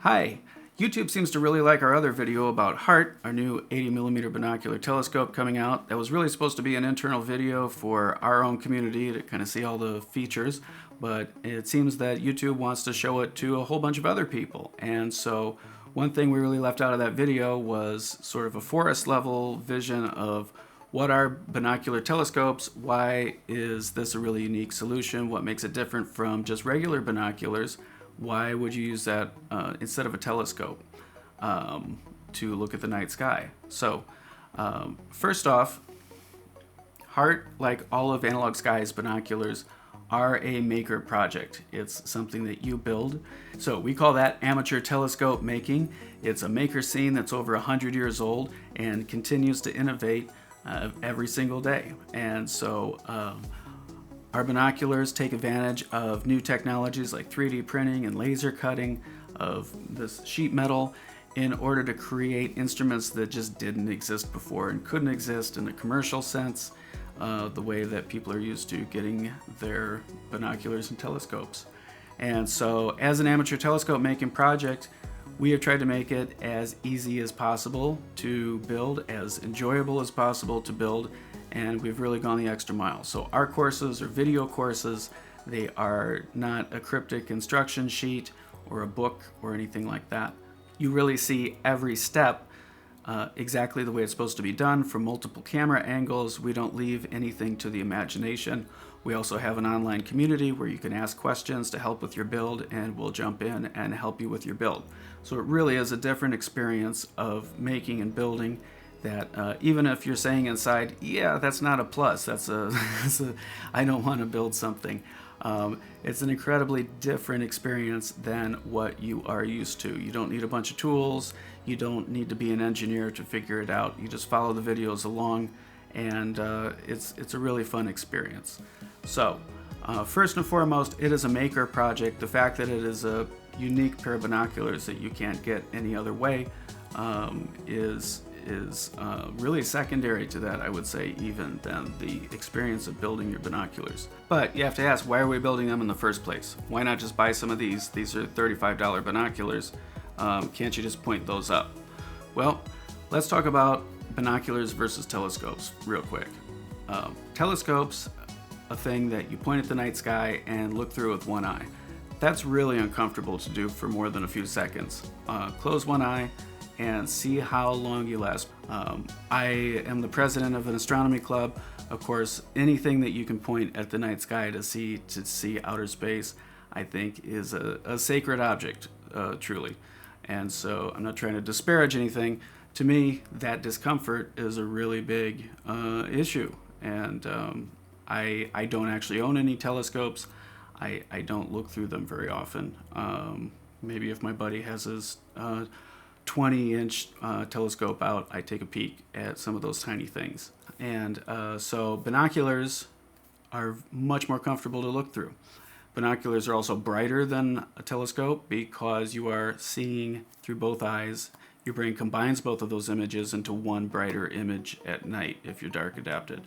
Hi! YouTube seems to really like our other video about HART, our new 80mm binocular telescope coming out. That was really supposed to be an internal video for our own community to kind of see all the features, but it seems that YouTube wants to show it to a whole bunch of other people. And so one thing we really left out of that video was sort of a forest level vision of what are binocular telescopes, why is this a really unique solution, what makes it different from just regular binoculars, why would you use that instead of a telescope to look at the night sky? So first off, HART, like all of Analog Sky's binoculars, are a maker project. It's something that you build. So we call that amateur telescope making. It's a maker scene that's over 100 years old and continues to innovate every single day. And so our binoculars take advantage of new technologies like 3D printing and laser cutting of this sheet metal in order to create instruments that just didn't exist before and couldn't exist in a commercial sense, the way that people are used to getting their binoculars and telescopes. And so as an amateur telescope making project, we have tried to make it as easy as possible to build, as enjoyable as possible to build, and we've really gone the extra mile. So our courses are video courses. They are not a cryptic instruction sheet or a book or anything like that. You really see every step exactly the way it's supposed to be done from multiple camera angles. We don't leave anything to the imagination. We also have an online community where you can ask questions to help with your build, and we'll jump in and help you with your build. So it really is a different experience of making and building that even if you're saying inside, yeah, that's not a plus, that's a, I don't want to build something. It's an incredibly different experience than what you are used to. You don't need a bunch of tools. You don't need to be an engineer to figure it out. You just follow the videos along, and it's a really fun experience. So first and foremost, it is a maker project. The fact that it is a unique pair of binoculars that you can't get any other way is really secondary to that, I would say, even than the experience of building your binoculars. But you have to ask, why are we building them in the first place? Why not just buy some of these? These are $35 binoculars. Can't you just point those up? Well, let's talk about binoculars versus telescopes real quick. Telescopes, a thing that you point at the night sky and look through with one eye. That's really uncomfortable to do for more than a few seconds. Close one eye and see how long you last. I am the president of an astronomy club. Of course, anything that you can point at the night sky to see outer space, I think is a sacred object, truly. And so I'm not trying to disparage anything. To me, that discomfort is a really big issue. And I don't actually own any telescopes. I don't look through them very often. Maybe if my buddy has his 20-inch telescope out, I take a peek at some of those tiny things. And so binoculars are much more comfortable to look through. Binoculars are also brighter than a telescope because you are seeing through both eyes. Your brain combines both of those images into one brighter image at night if you're dark adapted.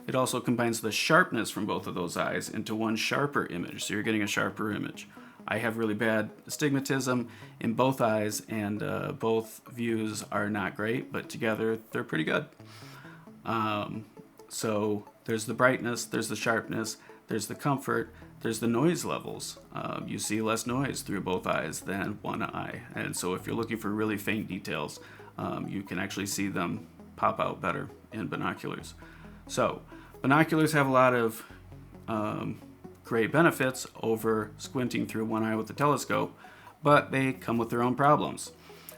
It also combines the sharpness from both of those eyes into one sharper image, so you're getting a sharper image. I have really bad astigmatism in both eyes, and both views are not great, but together they're pretty good. So there's the brightness, there's the sharpness, there's the comfort, there's the noise levels. You see less noise through both eyes than one eye, and so if you're looking for really faint details, you can actually see them pop out better in binoculars. So binoculars have a lot of great benefits over squinting through one eye with the telescope, but they come with their own problems.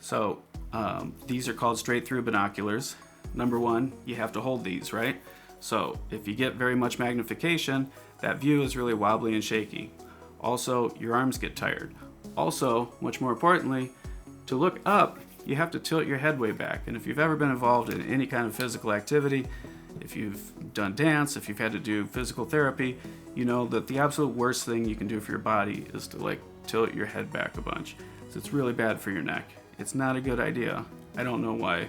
So these are called straight through binoculars. Number one, you have to hold these, right? So if you get very much magnification, that view is really wobbly and shaky. Also, your arms get tired. Also, much more importantly, to look up, you have to tilt your head way back. And if you've ever been involved in any kind of physical activity, if you've done dance, if you've had to do physical therapy, you know that the absolute worst thing you can do for your body is to tilt your head back a bunch. So it's really bad for your neck. It's not a good idea. I don't know why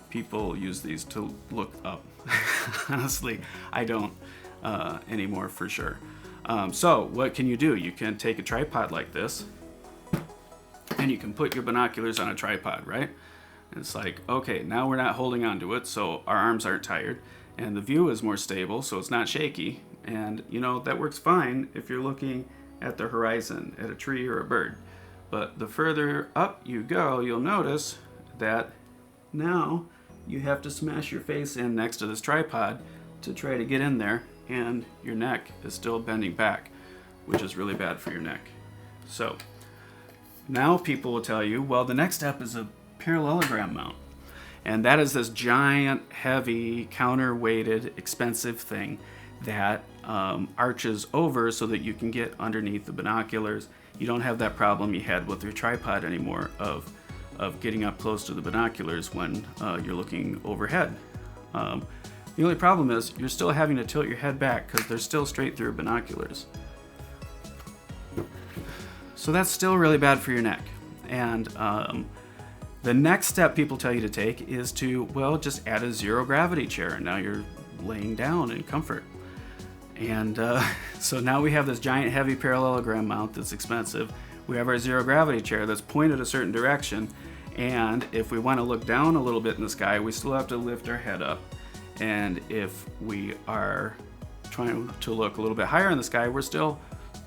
people use these to look up. Honestly, I don't anymore for sure. So what can you do? You can take a tripod like this and you can put your binoculars on a tripod, right? And it's like, okay, now we're not holding onto it, so our arms aren't tired, and the view is more stable, so it's not shaky. And you know, that works fine if you're looking at the horizon, at a tree or a bird. But the further up you go, you'll notice that now you have to smash your face in next to this tripod to try to get in there, and your neck is still bending back, which is really bad for your neck. So now people will tell you, well, the next step is a parallelogram mount. And that is this giant, heavy, counterweighted, expensive thing that arches over so that you can get underneath the binoculars. You don't have that problem you had with your tripod anymore of getting up close to the binoculars when you're looking overhead. The only problem is you're still having to tilt your head back because they're still straight through binoculars. So that's still really bad for your neck. And the next step people tell you to take is to, well, just add a zero gravity chair, and now you're laying down in comfort. And so now we have this giant heavy parallelogram mount that's expensive. We have our zero gravity chair that's pointed a certain direction, and if we want to look down a little bit in the sky, we still have to lift our head up. And if we are trying to look a little bit higher in the sky, we're still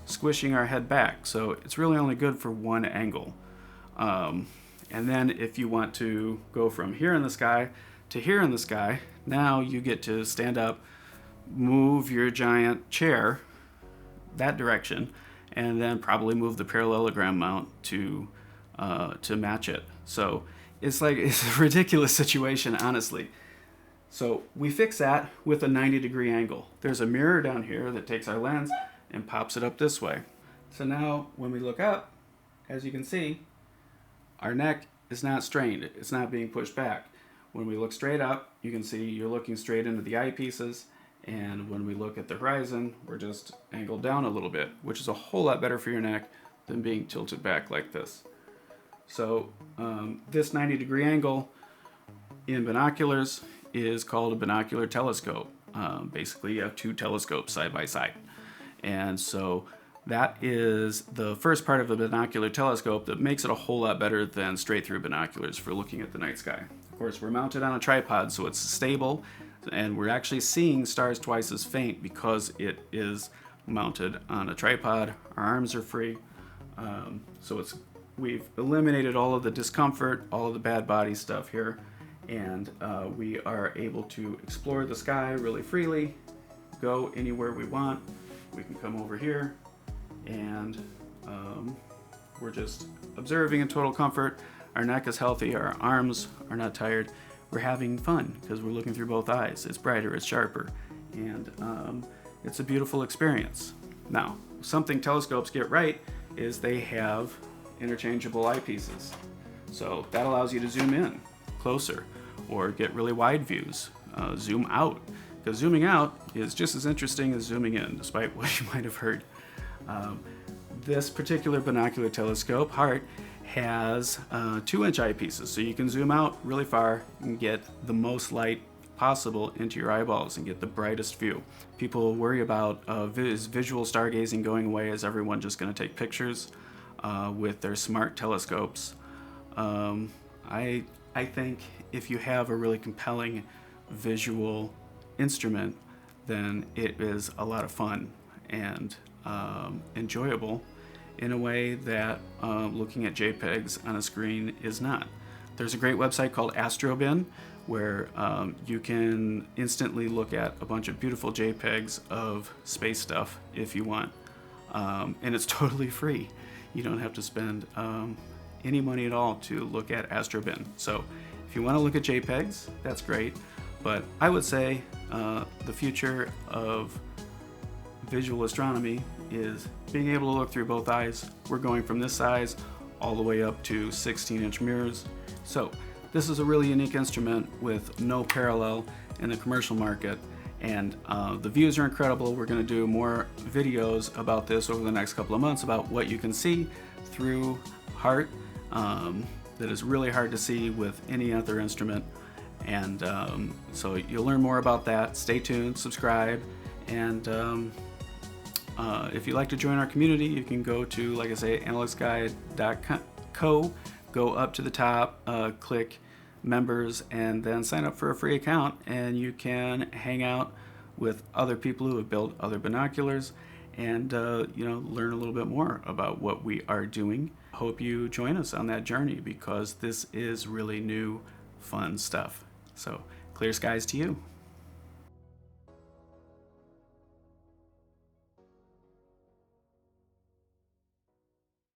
squishing our head back. So it's really only good for one angle. And then if you want to go from here in the sky to here in the sky, now you get to stand up, move your giant chair that direction, and then probably move the parallelogram mount to match it. So it's a ridiculous situation, honestly. So we fix that with a 90-degree angle. There's a mirror down here that takes our lens and pops it up this way. So now when we look up, as you can see, our neck is not strained. It's not being pushed back. When we look straight up, you can see you're looking straight into the eyepieces. And when we look at the horizon, we're just angled down a little bit, which is a whole lot better for your neck than being tilted back like this. So this 90-degree angle in binoculars is called a binocular telescope. Basically, you have two telescopes side by side. And so that is the first part of a binocular telescope that makes it a whole lot better than straight through binoculars for looking at the night sky. Of course, we're mounted on a tripod, so it's stable, and we're actually seeing stars twice as faint because it is mounted on a tripod. Our arms are free. So we've eliminated all of the discomfort, all of the bad body stuff here, and we are able to explore the sky really freely, go anywhere we want. We can come over here, and we're just observing in total comfort. Our neck is healthy, our arms are not tired. We're having fun because we're looking through both eyes. It's brighter, it's sharper, and it's a beautiful experience. Now, something telescopes get right is they have interchangeable eyepieces. So that allows you to zoom in closer or get really wide views, zoom out. Because zooming out is just as interesting as zooming in, despite what you might have heard. This particular binocular telescope, HART, has 2-inch eyepieces, so you can zoom out really far and get the most light possible into your eyeballs and get the brightest view. People worry about is visual stargazing going away? Is everyone just going to take pictures with their smart telescopes? I think if you have a really compelling visual instrument, then it is a lot of fun and enjoyable in a way that looking at JPEGs on a screen is not. There's a great website called Astrobin where you can instantly look at a bunch of beautiful JPEGs of space stuff if you want, and it's totally free. You don't have to spend any money at all to look at Astrobin. So if you want to look at JPEGs, that's great, but I would say the future of visual astronomy is being able to look through both eyes. We're going from this size all the way up to 16-inch mirrors. So this is a really unique instrument with no parallel in the commercial market, and the views are incredible. We're going to do more videos about this over the next couple of months about what you can see through HART that is really hard to see with any other instrument. And so you'll learn more about that. Stay tuned, subscribe, and if you'd like to join our community, you can go to, like I say, analyxguide.com binoculars.co. Go up to the top, click members, and then sign up for a free account, and you can hang out with other people who have built other binoculars and learn a little bit more about what we are doing. Hope you join us on that journey, because this is really new, fun stuff. So clear skies to you.